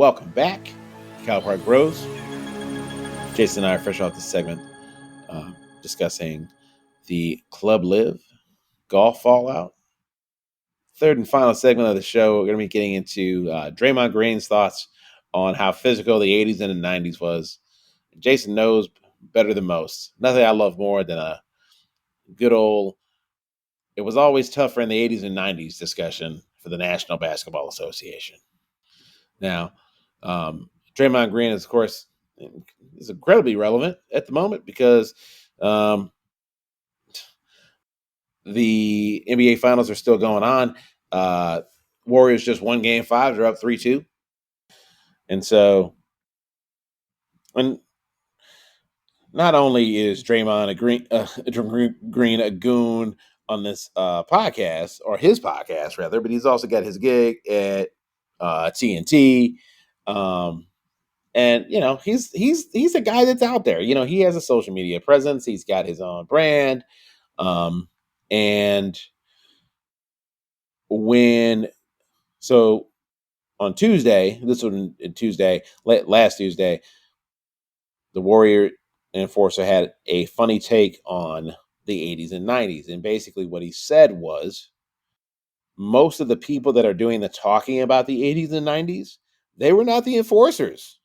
Welcome back. Cal Park Bros. Jason and I are fresh off this segment discussing the Club Live golf fallout. Third and final segment of the show, we're going to be getting into Draymond Green's thoughts on how physical the 80s and the 90s was. Jason knows better than most. Nothing I love more than a good old, it was always tougher in the 80s and 90s discussion for the National Basketball Association. Now, Draymond Green is, of course, is incredibly relevant at the moment because the NBA Finals are still going on. Warriors just won Game 5. They're up 3-2. And so, and not only is Draymond Green a goon on this podcast, or his podcast, rather, but he's also got his gig at TNT. And, he's a guy that's out there. He has a social media presence. He's got his own brand. And on Tuesday, last Tuesday, the Warrior enforcer had a funny take on the 80s and 90s. And basically what he said was most of the people that are doing the talking about the 80s and 90s, they were not the enforcers.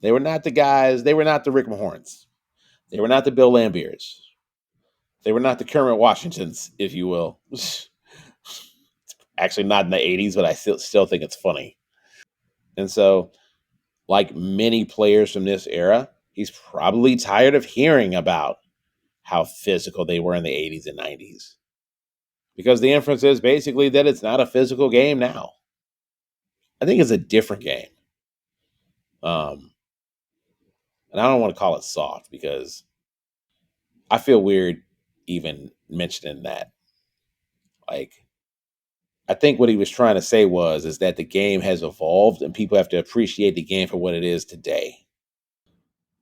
They were not the guys. They were not the Rick Mahorns. They were not the Bill Lambiers. They were not the Kermit Washingtons, if you will. Actually, not in the 80s, but I still think it's funny. And so, like many players from this era, he's probably tired of hearing about how physical they were in the 80s and 90s. Because the inference is basically that it's not a physical game now. I think it's a different game. And I don't want to call it soft because I feel weird even mentioning that. Like, I think what he was trying to say is that the game has evolved and people have to appreciate the game for what it is today.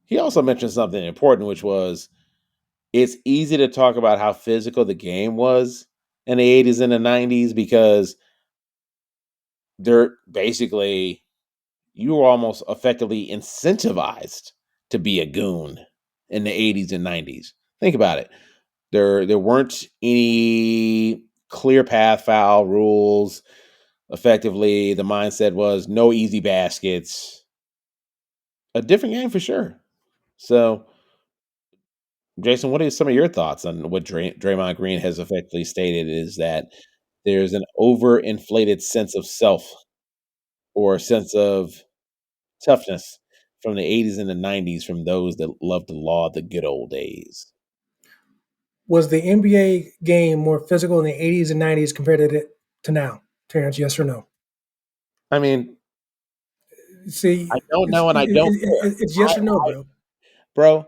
He also mentioned something important, which was it's easy to talk about how physical the game was in the 80s and the 90s because they're basically, you were almost effectively incentivized to be a goon in the 80s and 90s. Think about it. There weren't any clear path foul rules. Effectively, the mindset was no easy baskets. A different game for sure. So, Jason, what are some of your thoughts on what Draymond Green has effectively stated is that there's an overinflated sense of self or a sense of toughness from the 80s and the 90s from those that love to laud the good old days? Was the NBA game more physical in the 80s and 90s compared to now? Terrence, yes or no? I mean, see, I don't know, and I don't care. It's yes or no, bro. Bro,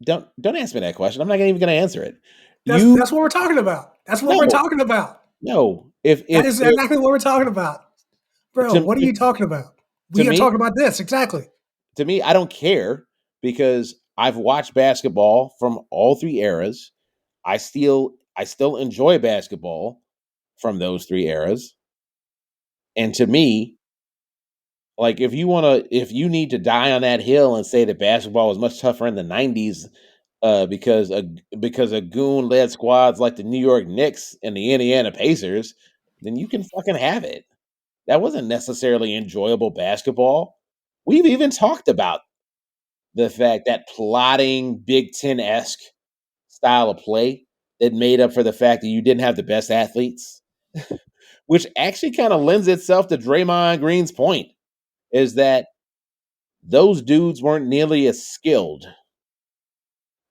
don't ask me that question. I'm not even going to answer it. That's what we're talking about. That's what we're talking about. No, that is exactly what we're talking about, bro. What are you talking about? We are talking about this exactly. To me, I don't care because I've watched basketball from all three eras. I still enjoy basketball from those three eras. And to me, like if you need to die on that hill and say that basketball was much tougher in the 90s because a goon led squads like the New York Knicks and the Indiana Pacers, then you can fucking have it. That wasn't necessarily enjoyable basketball. We've even talked about the fact that plotting Big Ten-esque style of play that made up for the fact that you didn't have the best athletes, which actually kind of lends itself to Draymond Green's point, is that those dudes weren't nearly as skilled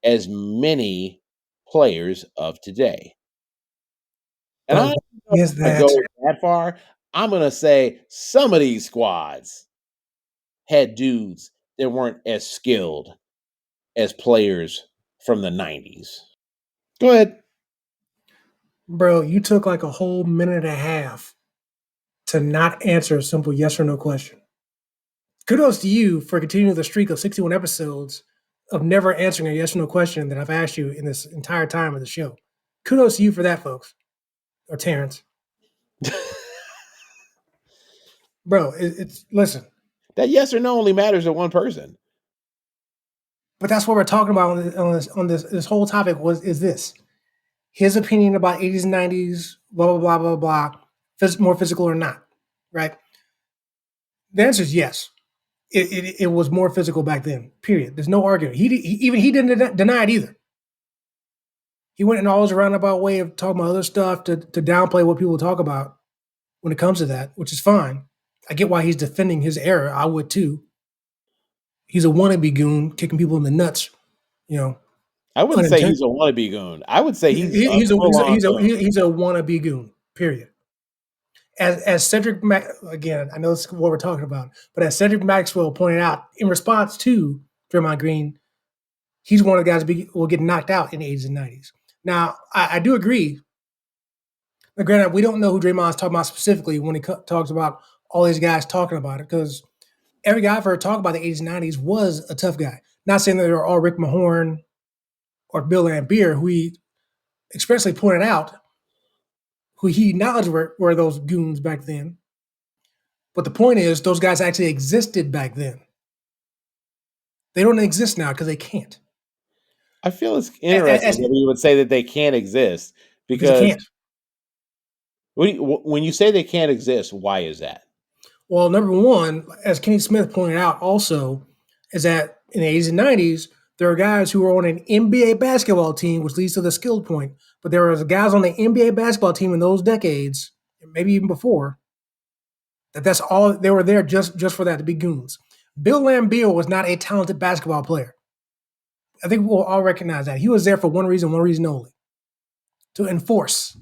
as many players of today. And I'm not going to go that far. I'm going to say some of these squads had dudes that weren't as skilled as players from the 90s. Go ahead. Bro, you took like a whole minute and a half to not answer a simple yes or no question. Kudos to you for continuing the streak of 61 episodes of never answering a yes or no question that I've asked you in this entire time of the show. Kudos to you for that, folks. Or Terrence. Bro, listen, That yes or no only matters to one person. But that's what we're talking about on this whole topic is this. His opinion about 80s and 90s, blah, blah, blah, blah, blah, more physical or not, right? The answer is yes. It was more physical back then, period. There's no argument. He didn't deny it either. He went in all his roundabout way of talking about other stuff to downplay what people talk about when it comes to that, which is fine. I get why he's defending his era. I would too. He's a wannabe goon, kicking people in the nuts, you know, I wouldn't say he's a unintentional. wannabe goon. I would say he's a He's a full on goon. he's a wannabe goon. Period. As Cedric again, I know this is what we're talking about, but as Cedric Maxwell pointed out in response to Draymond Green, he's one of the guys that will get knocked out in the 80s and 90s. Now, I do agree. But granted, we don't know who Draymond's talking about specifically when he talks about all these guys talking about it, because every guy I've heard talk about the 80s and 90s was a tough guy. Not saying that they're all Rick Mahorn or Bill Laimbeer, who he expressly pointed out, who he acknowledged were those goons back then. But the point is, those guys actually existed back then. They don't exist now because they can't. I feel it's interesting that you would say that they can't exist Because they can't. when you say they can't exist, why is that? Well, number one, as Kenny Smith pointed out also, is that in the 80s and 90s, there are guys who were on an NBA basketball team, which leads to the skill point. But there was guys on the NBA basketball team in those decades, maybe even before, that's all they were there just for that, to be goons. Bill Laimbeer was not a talented basketball player. I think we'll all recognize that. He was there for one reason only: to enforce.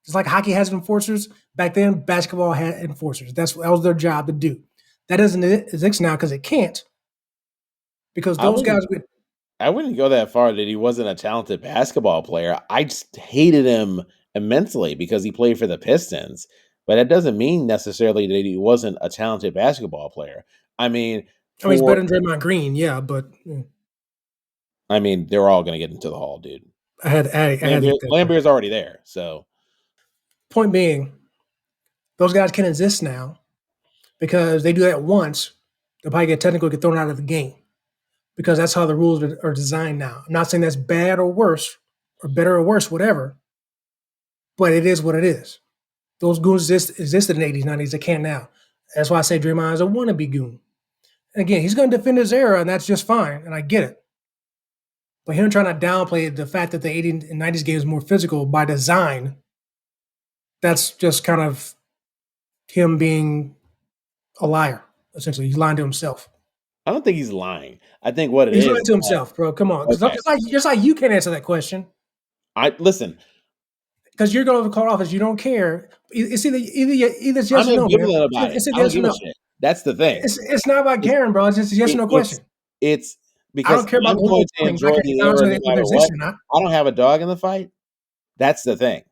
Just like hockey has enforcers, back then basketball had enforcers. That was their job to do. That doesn't exist now because it can't. Because those guys would. I wouldn't go that far that he wasn't a talented basketball player. I just hated him immensely because he played for the Pistons. But that doesn't mean necessarily that he wasn't a talented basketball player. I mean, he's better than Draymond Green, yeah, but I mean, they're all going to get into the hall, dude. I had Lambeer's already there, so. Point being, those guys can exist now because they do that once. They'll probably get thrown out of the game because that's how the rules are designed now. I'm not saying that's bad or worse or better or worse, whatever, but it is what it is. Those goons existed in the 80s, 90s. They can't now. That's why I say Draymond is a wannabe goon. And again, he's going to defend his era, and that's just fine, and I get it. But him trying to downplay the fact that the 80s and 90s game is more physical by design, that's just kind of him being a liar, essentially. He's lying to himself. I don't think he's lying. I think what he's lying to himself, bro. Come on. Okay. Just like you can't answer that question. Listen. Because you're going to call off as you don't care. It's either yes or no. It's yes or no. That's the thing. It's not about caring, bro. It's just a yes or no question. It's because I don't care about going to enjoy the era no matter what. I don't have a dog in the fight. That's the thing.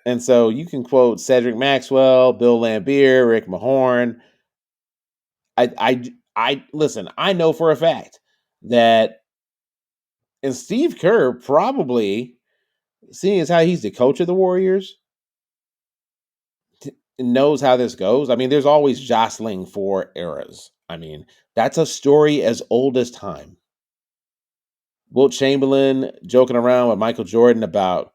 And so you can quote Cedric Maxwell, Bill Laimbeer, Rick Mahorn. I listen, I know for a fact that, and Steve Kerr probably, seeing as how he's the coach of the Warriors, knows how this goes. I mean, there's always jostling for eras. I mean, that's a story as old as time. Wilt Chamberlain joking around with Michael Jordan about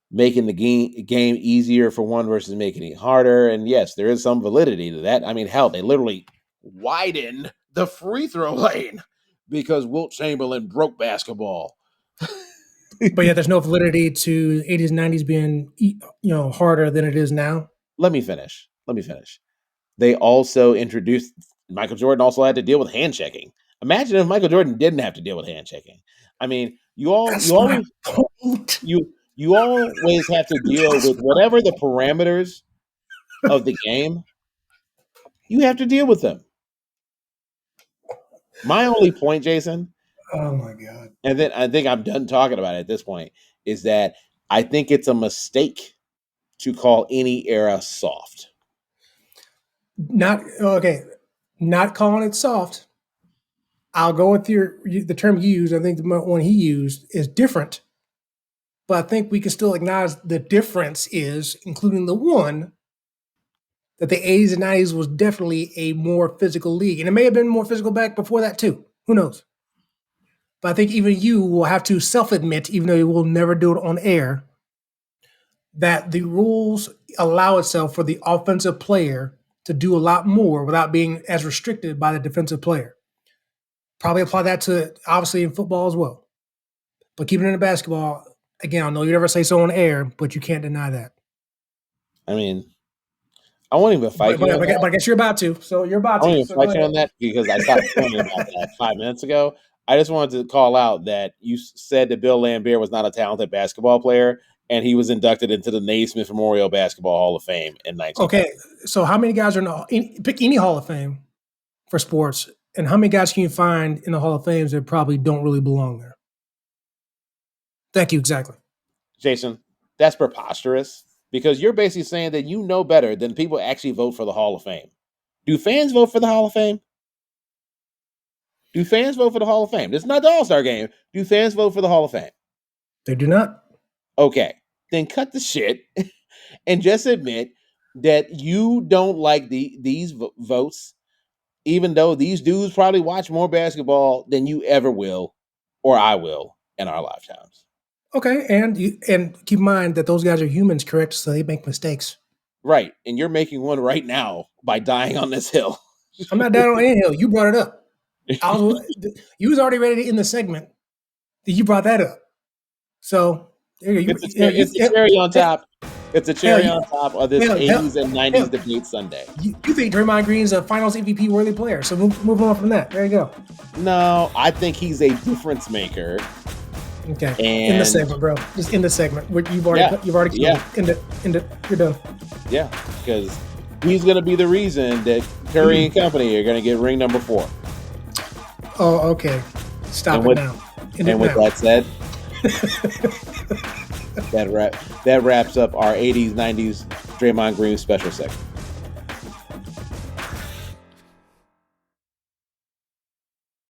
making the game easier for one versus making it harder. And yes, there is some validity to that. I mean, hell, they literally widened the free throw lane because Wilt Chamberlain broke basketball. But yeah, there's no validity to 80s, 90s being, harder than it is now. Let me finish. They also introduced, Michael Jordan also had to deal with hand checking. Imagine if Michael Jordan didn't have to deal with hand checking. I mean, you always have to deal with whatever the parameters of the game. You have to deal with them. My only point, Jason. Oh my God. And then I think I'm done talking about it at this point, is that I think it's a mistake to call any era soft. Not calling it soft. I'll go with the term you used. I think the one he used is different. But I think we can still acknowledge the difference is, including the one, that the 80s and 90s was definitely a more physical league. And it may have been more physical back before that too. Who knows? But I think even you will have to self-admit, even though you will never do it on air, that the rules allow itself for the offensive player to do a lot more without being as restricted by the defensive player. Probably apply that to, obviously, in football as well. But keeping it in basketball, again, I know you never say so on air, but you can't deny that. I mean, I won't even fight you on that. But I guess you're about to. So you're about I won't to. even So fight you on that because I stopped caring about that 5 minutes ago. I just wanted to call out that you said that Bill Laimbeer was not a talented basketball player, and he was inducted into the Naismith Memorial Basketball Hall of Fame in 19. Okay, so how many guys are pick any Hall of Fame for sports, and how many guys can you find in the Hall of Fame that probably don't really belong there? Thank you, exactly. Jason, that's preposterous because you're basically saying that you know better than people actually vote for the Hall of Fame. Do fans vote for the Hall of Fame? Do fans vote for the Hall of Fame? This is not the All-Star game. Do fans vote for the Hall of Fame? They do not. Okay, then cut the shit and just admit that you don't like these votes, even though these dudes probably watch more basketball than you ever will, or I will, in our lifetimes. Okay, and keep in mind that those guys are humans, correct? So they make mistakes. Right, and you're making one right now by dying on this hill. I'm not down on any hill. You brought it up. You was already ready to end the segment. You brought that up. So it's a cherry on top. It's a cherry on top of this 80s and 90s debate Sunday. You think Draymond Green's a Finals MVP worthy player? So move on from that. There you go. No, I think he's a difference maker. Okay, in the segment, bro. Just in the segment. You've already you're done. Yeah, because he's going to be the reason that Curry and company are going to get ring number 4. Oh, okay. Stop it now. And with that said, that wraps up our 80s, 90s Draymond Green special segment.